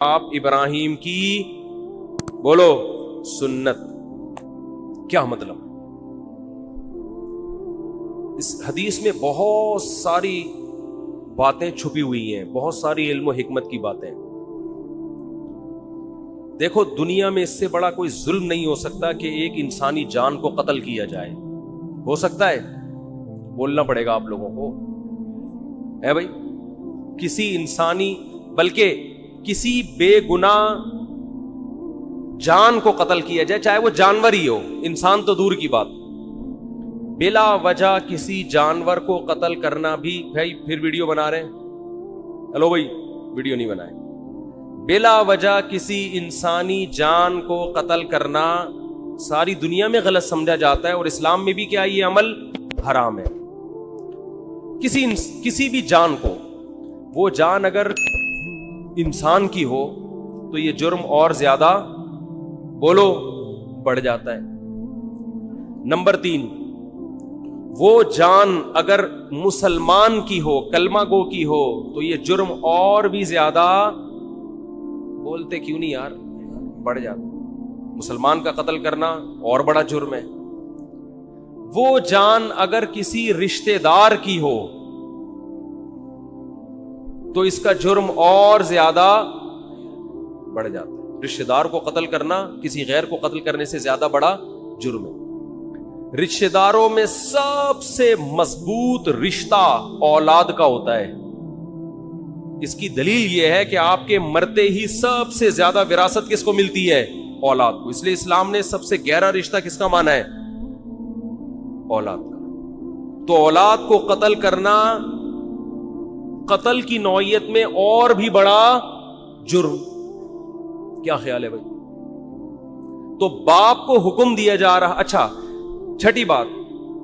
آپ ابراہیم کی بولو سنت. کیا مطلب؟ اس حدیث میں بہت ساری باتیں چھپی ہوئی ہیں, بہت ساری علم و حکمت کی باتیں. دیکھو, دنیا میں اس سے بڑا کوئی ظلم نہیں ہو سکتا کہ ایک انسانی جان کو قتل کیا جائے. ہو سکتا ہے؟ بولنا پڑے گا آپ لوگوں کو, ہے بھائی. کسی انسانی بلکہ کسی بے گناہ جان کو قتل کیا جائے, چاہے وہ جانور ہی ہو, انسان تو دور کی بات. بلا وجہ کسی جانور کو قتل کرنا بھی, بھائی پھر ویڈیو بنا رہے ہیں, ہلو بھائی ویڈیو نہیں بنائے. بلا وجہ کسی انسانی جان کو قتل کرنا ساری دنیا میں غلط سمجھا جاتا ہے, اور اسلام میں بھی کیا یہ عمل حرام ہے. کسی بھی جان کو, وہ جان اگر انسان کی ہو تو یہ جرم اور زیادہ بولو بڑھ جاتا ہے. نمبر 3, وہ جان اگر مسلمان کی ہو, کلمہ گو کی ہو, تو یہ جرم اور بھی زیادہ, بولتے کیوں نہیں یار, بڑھ جاتا. مسلمان کا قتل کرنا اور بڑا جرم ہے. وہ جان اگر کسی رشتہ دار کی ہو تو اس کا جرم اور زیادہ بڑھ جاتا ہے. رشتہ دار کو قتل کرنا کسی غیر کو قتل کرنے سے زیادہ بڑا جرم ہے. رشتہ داروں میں سب سے مضبوط رشتہ اولاد کا ہوتا ہے. اس کی دلیل یہ ہے کہ آپ کے مرتے ہی سب سے زیادہ وراثت کس کو ملتی ہے؟ اولاد کو. اس لیے اسلام نے سب سے گہرا رشتہ کس کا مانا ہے؟ اولاد کا. تو اولاد کو قتل کرنا قتل کی نوعیت میں اور بھی بڑا جرم. کیا خیال ہے بھائی؟ تو باپ کو حکم دیا جا رہا. اچھا, چھٹی بات,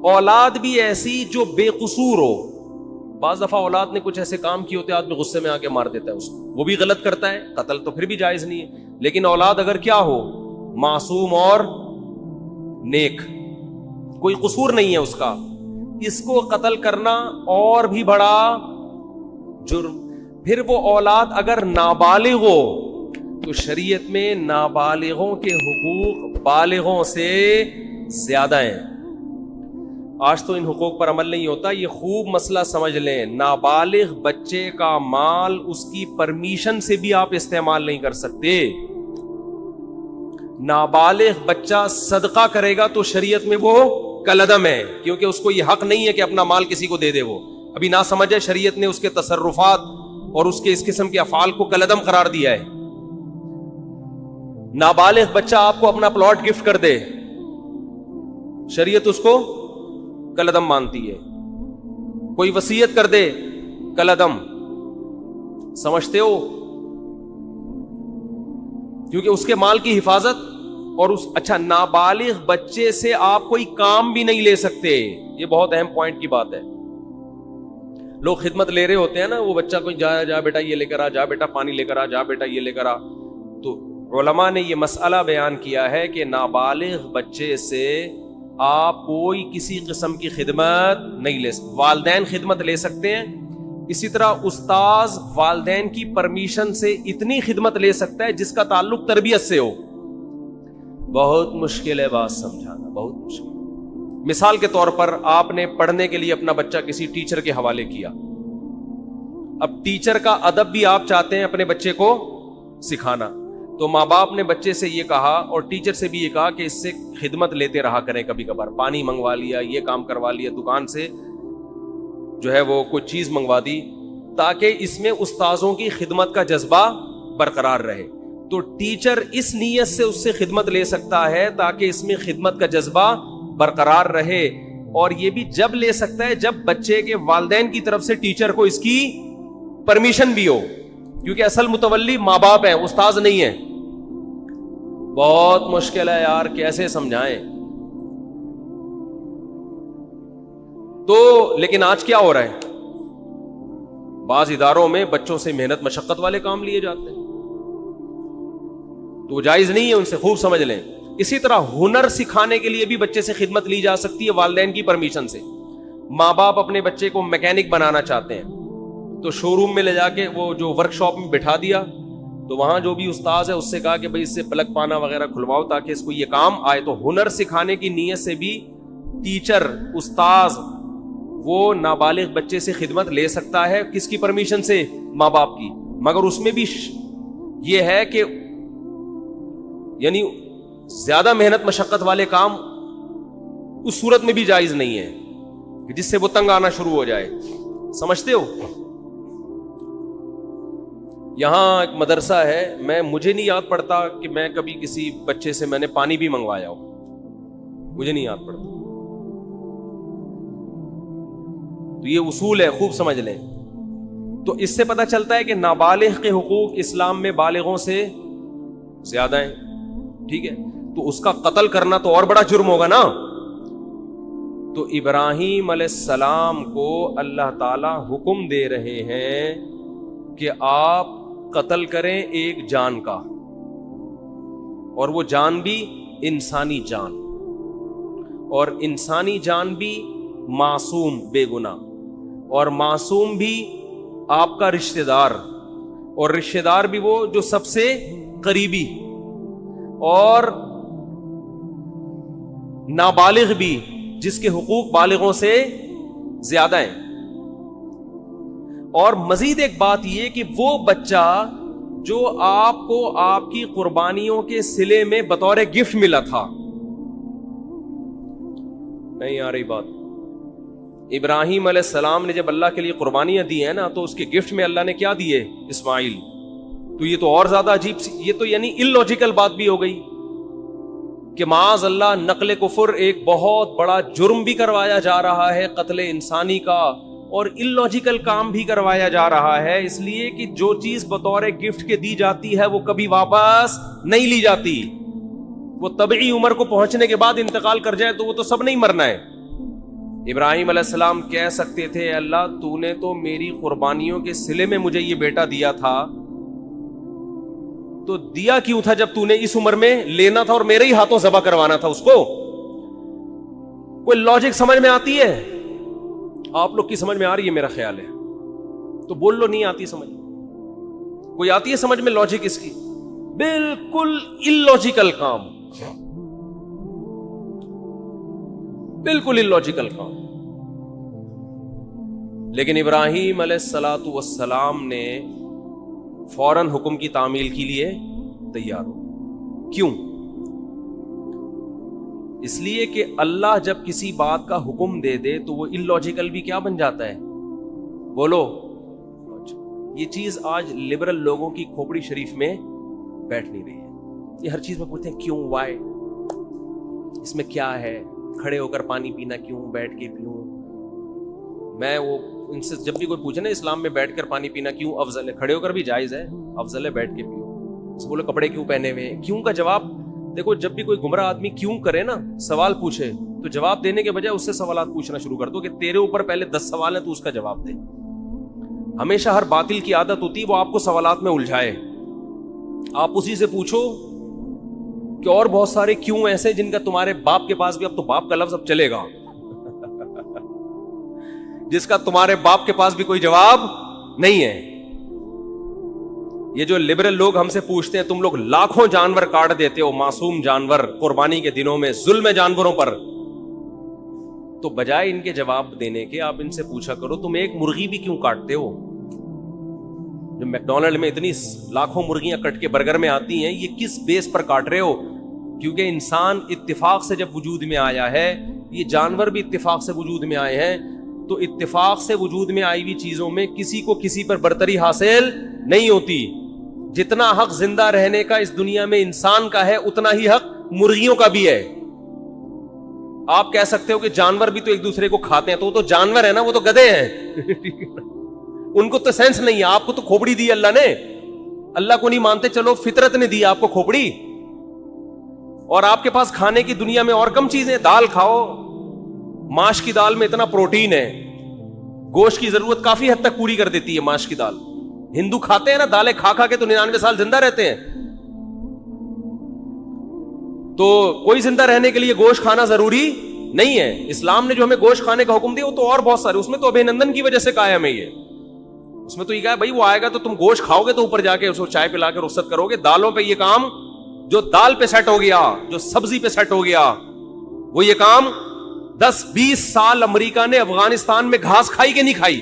اولاد بھی ایسی جو بے قصور ہو. بعض دفعہ اولاد نے کچھ ایسے کام کیے ہوتے ہیں, آدمی غصے میں آ کے مار دیتا ہے اس کو, وہ بھی غلط کرتا ہے, قتل تو پھر بھی جائز نہیں ہے. لیکن اولاد اگر کیا ہو, معصوم اور نیک, کوئی قصور نہیں ہے اس کا, اس کو قتل کرنا اور بھی بڑا جرم. پھر وہ اولاد اگر نابالغ ہو تو شریعت میں نابالغوں کے حقوق بالغوں سے زیادہ ہیں. آج تو ان حقوق پر عمل نہیں ہوتا. یہ خوب مسئلہ سمجھ لیں, نابالغ بچے کا مال اس کی پرمیشن سے بھی آپ استعمال نہیں کر سکتے. نابالغ بچہ صدقہ کرے گا تو شریعت میں وہ کالعدم ہے, کیونکہ اس کو یہ حق نہیں ہے کہ اپنا مال کسی کو دے دے. وہ ابھی نہ سمجھے, شریعت نے اس کے تصرفات اور اس کے اس قسم کے افعال کو کالعدم قرار دیا ہے. نابالغ بچہ آپ کو اپنا پلاٹ گفٹ کر دے, شریعت اس کو کالعدم مانتی ہے. کوئی وصیت کر دے, کالعدم. سمجھتے ہو؟ کیونکہ اس کے مال کی حفاظت اور اس. اچھا, نابالغ بچے سے آپ کوئی کام بھی نہیں لے سکتے. یہ بہت اہم پوائنٹ کی بات ہے. لوگ خدمت لے رہے ہوتے ہیں نا, وہ بچہ کوئی جا بیٹا یہ لے کر آ, جا بیٹا پانی لے کر آ, جا بیٹا یہ لے کر آ. تو علماء نے یہ مسئلہ بیان کیا ہے کہ نابالغ بچے سے آپ کوئی کسی قسم کی خدمت نہیں لے سکتے. والدین خدمت لے سکتے ہیں, اسی طرح استاذ والدین کی پرمیشن سے اتنی خدمت لے سکتا ہے جس کا تعلق تربیت سے ہو. بہت مشکل ہے بات سمجھانا, بہت مشکل. مثال کے طور پر آپ نے پڑھنے کے لیے اپنا بچہ کسی ٹیچر کے حوالے کیا. اب ٹیچر کا ادب بھی آپ چاہتے ہیں اپنے بچے کو سکھانا, تو ماں باپ نے بچے سے یہ کہا اور ٹیچر سے بھی یہ کہا کہ اس سے خدمت لیتے رہا کریں. کبھی کبھار پانی منگوا لیا, یہ کام کروا لیا, دکان سے جو ہے وہ کوئی چیز منگوا دی, تاکہ اس میں استاذوں کی خدمت کا جذبہ برقرار رہے. تو ٹیچر اس نیت سے اس سے خدمت لے سکتا ہے تاکہ اس میں خدمت کا جذبہ برقرار رہے, اور یہ بھی جب لے سکتا ہے جب بچے کے والدین کی طرف سے ٹیچر کو اس کی پرمیشن بھی ہو, کیونکہ اصل متولی ماں باپ ہیں, استاذ نہیں ہے. بہت مشکل ہے یار, کیسے سمجھائیں. تو لیکن آج کیا ہو رہا ہے, بعض اداروں میں بچوں سے محنت مشقت والے کام لیے جاتے ہیں, تو جائز نہیں ہے, ان سے خوب سمجھ لیں. اسی طرح ہنر سکھانے کے لیے بھی بچے سے خدمت لی جا سکتی ہے والدین کی پرمیشن سے. ماں باپ اپنے بچے کو میکینک بنانا چاہتے ہیں تو شو روم میں لے جا کے وہ جو ورک شاپ میں بٹھا دیا, تو وہاں جو بھی استاذ ہے اس سے کہا کہ بھائی اس سے پلک پانا وغیرہ کھلواؤ تاکہ اس کو یہ کام آئے. تو ہنر سکھانے کی نیت سے بھی ٹیچر استاذ وہ نابالغ بچے سے خدمت لے سکتا ہے. کس کی پرمیشن سے؟ ماں باپ کی. مگر اس میں بھی یہ ہے کہ یعنی زیادہ محنت مشقت والے کام اس صورت میں بھی جائز نہیں ہے کہ جس سے وہ تنگ آنا شروع ہو جائے. سمجھتے ہو؟ یہاں ایک مدرسہ ہے, مجھے نہیں یاد پڑتا کہ میں کبھی کسی بچے سے میں نے پانی بھی منگوایا ہو, مجھے نہیں یاد پڑتا. تو یہ اصول ہے, خوب سمجھ لیں. تو اس سے پتہ چلتا ہے کہ نابالغ کے حقوق اسلام میں بالغوں سے زیادہ ہیں. ٹھیک ہے, تو اس کا قتل کرنا تو اور بڑا جرم ہوگا نا. تو ابراہیم علیہ السلام کو اللہ تعالی حکم دے رہے ہیں کہ آپ قتل کریں ایک جان کا, اور وہ جان بھی انسانی جان, اور انسانی جان بھی معصوم بے گناہ, اور معصوم بھی آپ کا رشتہ دار, اور رشتہ دار بھی وہ جو سب سے قریبی, اور نابالغ بھی جس کے حقوق بالغوں سے زیادہ ہیں. اور مزید ایک بات یہ کہ وہ بچہ جو آپ کو آپ کی قربانیوں کے صلے میں بطور گفٹ ملا تھا, نہیں آ رہی بات, ابراہیم علیہ السلام نے جب اللہ کے لیے قربانیاں دی ہیں نا, تو اس کے گفٹ میں اللہ نے کیا دیے؟ اسماعیل. تو یہ تو اور زیادہ عجیب سی, یہ تو یعنی اللاجیکل بات بھی ہو گئی کہ معاذ اللہ نقل کفر ایک بہت بڑا جرم بھی کروایا جا رہا ہے, قتل انسانی کا, اور اللاجیکل کام بھی کروایا جا رہا ہے. اس لیے کہ جو چیز بطور گفٹ کے دی جاتی ہے وہ کبھی واپس نہیں لی جاتی. وہ طبعی عمر کو پہنچنے کے بعد انتقال کر جائے تو وہ تو سب نہیں مرنا ہے. ابراہیم علیہ السلام کہہ سکتے تھے اللہ تو نے تو میری قربانیوں کے صلے میں مجھے یہ بیٹا دیا تھا, تو دیا کیوں تھا جب تو نے اس عمر میں لینا تھا اور میرے ہی ہاتھوں ذبح کروانا تھا اس کو؟ کوئی لاجک سمجھ میں آتی ہے؟ آپ لوگ کی سمجھ میں آ رہی ہے میرا خیال ہے, تو بول لو نہیں آتی سمجھ. کوئی آتی ہے سمجھ میں لاجک اس کی؟ بالکل اللاجیکل کام, بالکل اللاجیکل کام. لیکن ابراہیم علیہ الصلوۃ والسلام نے فوراً حکم کی تعمیل کے لیے تیار ہو. کیوں؟ اس لیے کہ اللہ جب کسی بات کا حکم دے دے تو وہ اللاجیکل بھی کیا بن جاتا ہے؟ بولو. یہ چیز آج لبرل لوگوں کی کھوپڑی شریف میں بیٹھ نہیں رہی ہے. یہ ہر چیز میں پوچھتے ہیں کیوں, وائی, اس میں کیا ہے, کھڑے ہو کر پانی پینا کیوں, بیٹھ کے پیوں. میں وہ ان سے جب بھی کوئی پوچھے نا اسلام میں بیٹھ کر پانی پینا کیوں افضل ہے, کھڑے ہو کر بھی جائز ہے, افضل ہے بیٹھ کے پیو. اس بولے کپڑے کیوں پہنے ہوئے ہیں, کیوں کا جواب دیکھو. جب بھی کوئی گمراہ آدمی کیوں کرے نا, سوال پوچھے, تو جواب دینے کے بجائے اس سے سوالات پوچھنا شروع کر دو کہ تیرے اوپر پہلے 10 سوال ہیں تو اس کا جواب دے. ہمیشہ ہر باطل کی عادت ہوتی ہے وہ آپ کو سوالات میں الجھائے. آپ اسی سے پوچھو کہ اور بہت سارے کیوں ایسے جن کا تمہارے باپ کے پاس بھی, اب تو باپ کا لفظ اب چلے گا, جس کا تمہارے باپ کے پاس بھی کوئی جواب نہیں ہے. یہ جو لبرل لوگ ہم سے پوچھتے ہیں تم لوگ لاکھوں جانور کاٹ دیتے ہو, معصوم جانور, قربانی کے دنوں میں ظلم ہے جانوروں پر, تو بجائے ان کے جواب دینے کے آپ ان سے پوچھا کرو تم ایک مرغی بھی کیوں کاٹتے ہو؟ جو میک ڈونلڈ میں اتنی لاکھوں مرغیاں کٹ کے برگر میں آتی ہیں, یہ کس بیس پر کاٹ رہے ہو؟ کیونکہ انسان اتفاق سے جب وجود میں آیا ہے, یہ جانور بھی اتفاق سے وجود میں آئے ہیں, تو اتفاق سے وجود میں آئی ہوئی چیزوں میں کسی کو کسی پر برتری حاصل نہیں ہوتی. جتنا حق زندہ رہنے کا اس دنیا میں انسان کا ہے, اتنا ہی حق مرغیوں کا بھی ہے. آپ کہہ سکتے ہو کہ جانور بھی تو ایک دوسرے کو کھاتے ہیں, تو وہ تو جانور ہے نا, وہ تو گدھے ہیں. ان کو تو سینس نہیں ہے, آپ کو تو کھوپڑی دی اللہ نے. اللہ کو نہیں مانتے, چلو فطرت نے دی آپ کو کھوپڑی, اور آپ کے پاس کھانے کی دنیا میں اور کم چیزیں. دال کھاؤ, ماش کی دال میں اتنا پروٹین ہے, گوشت کی ضرورت کافی حد تک پوری کر دیتی ہے ماش کی دال. ہندو کھاتے ہیں نا دالیں, کھا کھا کے تو 99 سال زندہ رہتے ہیں. تو کوئی زندہ رہنے کے لیے گوشت کھانا ضروری نہیں ہے. اسلام نے جو ہمیں گوشت کھانے کا حکم دیا وہ تو اور بہت سارے, اس میں تو ابھینندن کی وجہ سے کہا ہے ہمیں یہ. اس میں تو یہ کہا بھائی وہ آئے گا تو تم گوشت کھاؤ گے تو اوپر جا کے اس کو چائے پلا کے رخصت کرو گے. دالوں پہ یہ کام جو دال پہ سیٹ ہو گیا, جو سبزی پہ سیٹ ہو گیا, وہ یہ کام 10-20 سال امریکہ نے افغانستان میں گھاس کھائی کہ نہیں کھائی؟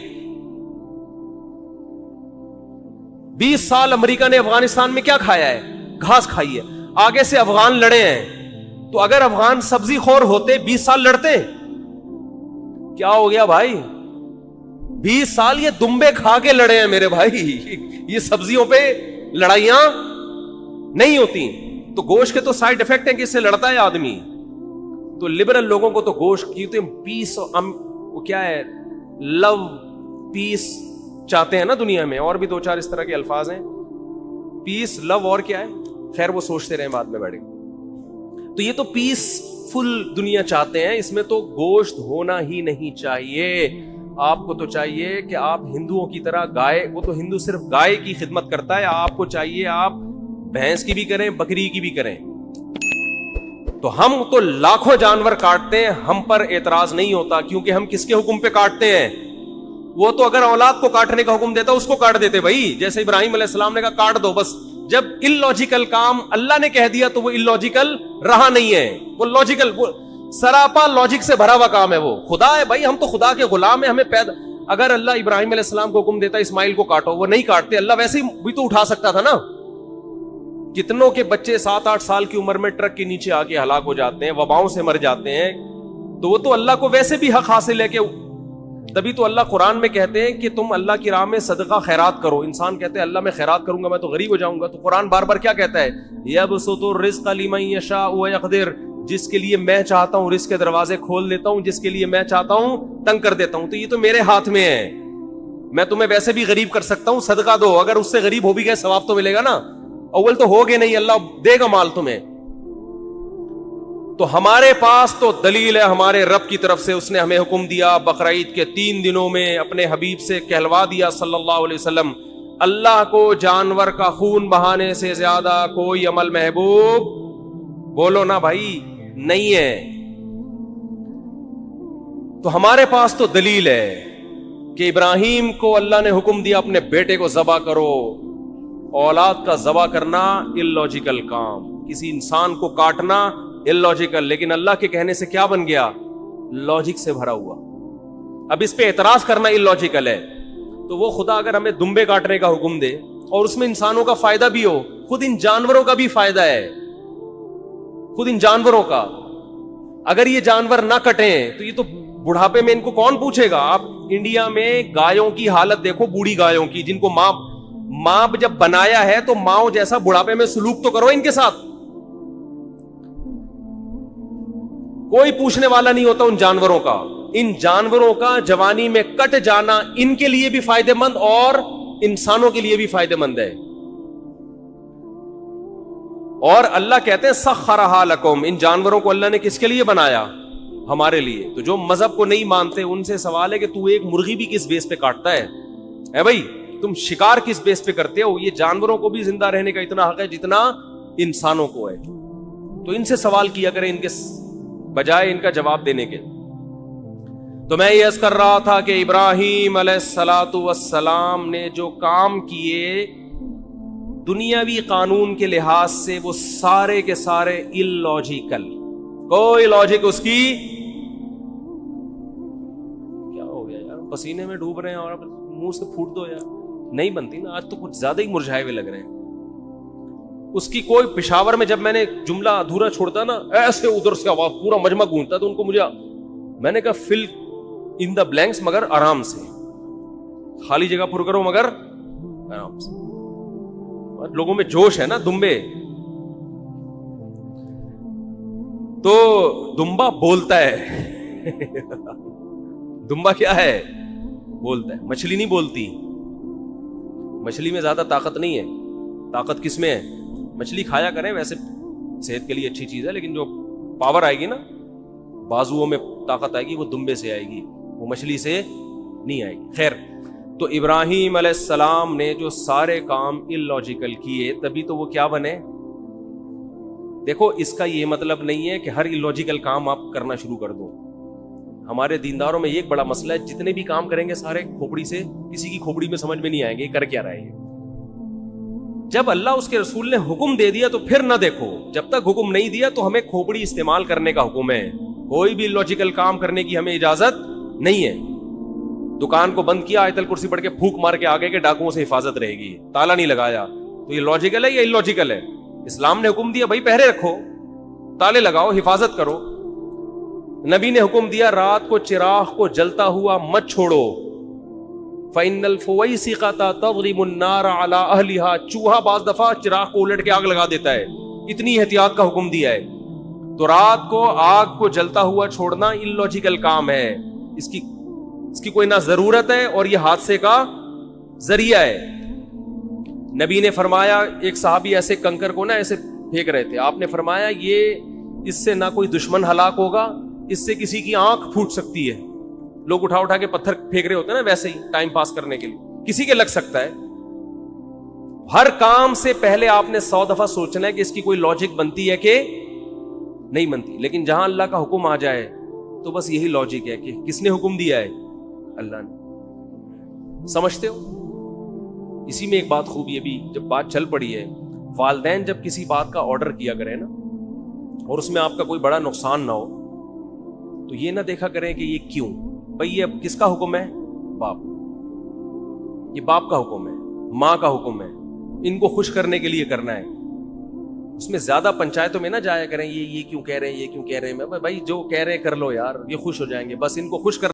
20 سال امریکہ نے افغانستان میں کیا کھایا ہے؟ گھاس کھائی ہے. آگے سے افغان لڑے ہیں, تو اگر افغان سبزی خور ہوتے 20 سال لڑتے؟ کیا ہو گیا بھائی؟ 20 سال یہ دمبے کھا کے لڑے ہیں میرے بھائی. یہ سبزیوں پہ لڑائیاں نہیں ہوتی. تو گوشت کے تو سائیڈ افیکٹ ہیں کہ اس سے لڑتا ہے آدمی. تو لبرل لوگوں کو تو گوشت کی پیس, وہ کیا ہے, لو پیس چاہتے ہیں نا دنیا میں, اور بھی 2-4 اس طرح کے الفاظ ہیں, پیس, لو, اور کیا ہے, خیر وہ سوچتے رہے بعد میں بیٹھے. تو یہ تو پیس فل دنیا چاہتے ہیں, اس میں تو گوشت ہونا ہی نہیں چاہیے. آپ کو تو چاہیے کہ آپ ہندوؤں کی طرح گائے, وہ تو ہندو صرف گائے کی خدمت کرتا ہے, آپ کو چاہیے آپ بھینس کی بھی کریں, بکری کی بھی کریں. تو ہم تو لاکھوں جانور کاٹتے ہیں, ہم پر اعتراض نہیں ہوتا, کیونکہ ہم کس کے حکم پہ کاٹتے ہیں؟ وہ تو اگر اولاد کو کاٹنے کا حکم دیتا اس کو کاٹ دیتے بھائی, جیسے ابراہیم علیہ السلام نے کہا کاٹ دو بس. جب illogical کام اللہ نے کہہ دیا تو وہ illogical رہا نہیں ہے, وہ لاجیکل, وہ سراپا لاجک سے بھرا ہوا کام ہے. وہ خدا ہے بھائی, ہم تو خدا کے غلام ہیں, ہمیں پیدا. اگر اللہ ابراہیم علیہ السلام کو حکم دیتا اسماعیل کو کاٹو, وہ نہیں کاٹتے. اللہ ویسے ہی بھی تو اٹھا سکتا تھا نا. کتنوں کے بچے 7-8 سال کی عمر میں ٹرک کے نیچے آ کے ہلاک ہو جاتے ہیں, وباؤں سے مر جاتے ہیں. تو وہ تو اللہ کو ویسے بھی حق حاصل ہے کہ, تبھی تو اللہ قرآن میں کہتے ہیں کہ تم اللہ کی راہ میں صدقہ خیرات کرو. انسان کہتے ہیں اللہ میں خیرات کروں گا میں تو غریب ہو جاؤں گا. تو قرآن بار بار کیا کہتا ہے؟ یبسط الرزق لمن یشاء ویقدر, جس کے لیے میں چاہتا ہوں رزق کے دروازے کھول دیتا ہوں, جس کے لیے میں چاہتا ہوں تنگ کر دیتا ہوں. تو یہ تو میرے ہاتھ میں ہے, میں تمہیں ویسے بھی غریب کر سکتا ہوں, صدقہ دو. اگر اس سے غریب ہو بھی گئے ثواب تو ملے گا نا. اول تو ہوگے نہیں, اللہ دے گا مال تمہیں. تو ہمارے پاس تو دلیل ہے ہمارے رب کی طرف سے, اس نے ہمیں حکم دیا بقرعید کے 3 دنوں میں اپنے حبیب سے کہلوا دیا صلی اللہ علیہ وسلم, اللہ کو جانور کا خون بہانے سے زیادہ کوئی عمل محبوب, بولو نا بھائی, نہیں ہے. تو ہمارے پاس تو دلیل ہے کہ ابراہیم کو اللہ نے حکم دیا اپنے بیٹے کو ذبح کرو. اولاد کا ذبح کرنا illogical کام, کسی انسان کو کاٹنا illogical, لیکن اللہ کے کہنے سے کیا بن گیا؟ لاجک سے بھرا ہوا. اب اس پہ اعتراض کرنا illogical ہے. تو وہ خدا اگر ہمیں دمبے کاٹنے کا حکم دے اور اس میں انسانوں کا فائدہ بھی ہو, خود ان جانوروں کا بھی فائدہ ہے, خود ان جانوروں کا. اگر یہ جانور نہ کٹیں تو یہ تو بڑھاپے میں ان کو کون پوچھے گا؟ آپ انڈیا میں گایوں کی حالت دیکھو, بوڑھی گایوں کی, جن کو ماں جب بنایا ہے تو ماں جیسا بڑھاپے میں سلوک تو کرو ان کے ساتھ. کوئی پوچھنے والا نہیں ہوتا ان جانوروں کا. ان جانوروں کا جوانی میں کٹ جانا ان کے لیے بھی فائدہ مند اور انسانوں کے لیے بھی فائدہ مند ہے. اور اللہ کہتے ہیں سخرھا لکم, ان جانوروں کو اللہ نے کس کے لیے بنایا؟ ہمارے لیے. تو جو مذہب کو نہیں مانتے ان سے سوال ہے کہ تو ایک مرغی بھی کس بیس پہ کاٹتا ہے؟ اے بھائی تم شکار کس بیس پہ کرتے ہو؟ یہ جانوروں کو بھی زندہ رہنے کا اتنا حق ہے جتنا انسانوں کو ہے. تو ان سے سوال کیا کریں ان کے بجائے ان کا جواب دینے کے. تو میں یہ عرض کر رہا تھا کہ ابراہیم علیہ السلام نے جو کام کیے دنیاوی قانون کے لحاظ سے وہ سارے کے سارے illogical, کوئی لاجک اس کی. کیا ہو گیا یار, پسینے میں ڈوب رہے ہیں اور منہ سے پھوٹ دو یار, نہیں بنتی نا. آج تو کچھ زیادہ ہی مرجھائے ہوئے لگ رہے ہیں. اس کی کوئی پشاور میں جب میں نے جملہ ادھورا چھوڑتا نا, ایسے ادھر سے آواز پورا مجمع گونجتا, تو ان کو میں نے کہا فل ان دا بلینکس, مگر آرام سے, خالی جگہ پر کرو مگر آرام سے. لوگوں میں جوش ہے نا, دمبے. تو دمبا بولتا ہے دمبا کیا ہے؟ بولتا ہے. مچھلی نہیں بولتی, مچھلی میں زیادہ طاقت نہیں ہے. طاقت کس میں ہے؟ مچھلی کھایا کریں, ویسے صحت کے لیے اچھی چیز ہے, لیکن جو پاور آئے گی نا, بازوؤں میں طاقت آئے گی, وہ دمبے سے آئے گی, وہ مچھلی سے نہیں آئے گی. خیر, تو ابراہیم علیہ السلام نے جو سارے کام illogical کیے, تبھی تو وہ کیا بنے. دیکھو اس کا یہ مطلب نہیں ہے کہ ہر illogical کام آپ کرنا شروع کر دو. ہمارے دینداروں میں یہ ایک بڑا مسئلہ ہے، جتنے بھی کام کریں گے سارے کھوپڑی سے، کسی کی کھوپڑی میں سمجھ میں نہیں آئیں گے کر کیا رہے ہیں۔ جب اللہ اس کے رسول نے حکم دے دیا تو پھر نہ دیکھو، جب تک حکم نہیں دیا تو ہمیں کھوپڑی استعمال کرنے کا حکم ہے، کوئی بھی لاجیکل کام کرنے کی ہمیں اجازت نہیں ہے۔ دکان کو بند کیا، آیت الکرسی پڑھ کے پھونک مار کے آگے کے ڈاکوؤں سے حفاظت رہے گی، تالا نہیں لگایا، تو یہ لاجیکل ہے یا ان لاجیکل ہے؟ اسلام نے حکم دیا بھائی پہرے رکھو، تالے لگاؤ، حفاظت کرو۔ نبی نے حکم دیا رات کو چراغ کو جلتا ہوا مت چھوڑو، فَإِنَّ الْفُوَيْسِقَةَ تَضْرِبُ النَّارَ عَلَىٰ أَهْلِهَا، چوہا بعض دفعہ چراغ کو الٹ کے آگ لگا دیتا ہے، اتنی احتیاط کا حکم دیا ہے۔ تو رات کو آگ کو جلتا ہوا چھوڑنا ان لاجیکل کام ہے، اس کی کوئی نہ ضرورت ہے اور یہ حادثے کا ذریعہ ہے۔ نبی نے فرمایا، ایک صحابی ایسے کنکر کو ایسے پھینک رہے تھے، آپ نے فرمایا یہ اس سے نہ کوئی دشمن ہلاک ہوگا، اس سے کسی کی آنکھ پھوٹ سکتی ہے۔ لوگ اٹھا اٹھا کے پتھر پھینک رہے ہوتے ہیں نا، ویسے ہی ٹائم پاس کرنے کے لیے، کسی کے لگ سکتا ہے۔ ہر کام سے پہلے آپ نے 100 دفعہ سوچنا ہے کہ اس کی کوئی لاجک بنتی ہے کہ نہیں بنتی، لیکن جہاں اللہ کا حکم آ جائے تو بس یہی لاجک ہے کہ کس نے حکم دیا ہے؟ اللہ نے۔ سمجھتے ہو؟ اسی میں ایک بات خوب یہ بھی جب بات چل پڑی ہے، والدین جب کسی بات کا آرڈر کیا کریں نا اور اس میں آپ کا کوئی بڑا نقصان نہ ہو تو یہ نہ دیکھا کریں کہ یہ کیوں، بھئی یہ اب کس کا حکم ہے؟ باپ، یہ باپ کا حکم ہے، ماں کا حکم ہے، ان کو خوش کرنے کے لیے کرنا ہے۔ اس میں زیادہ پنچایتوں میں نہ جایا کریں، یہ کیوں کہہ رہے ہیں، یہ کیوں کہہ رہے ہیں، بھائی جو کہہ رہے ہیں کر لو یار، یہ خوش ہو جائیں گے، بس ان کو خوش کر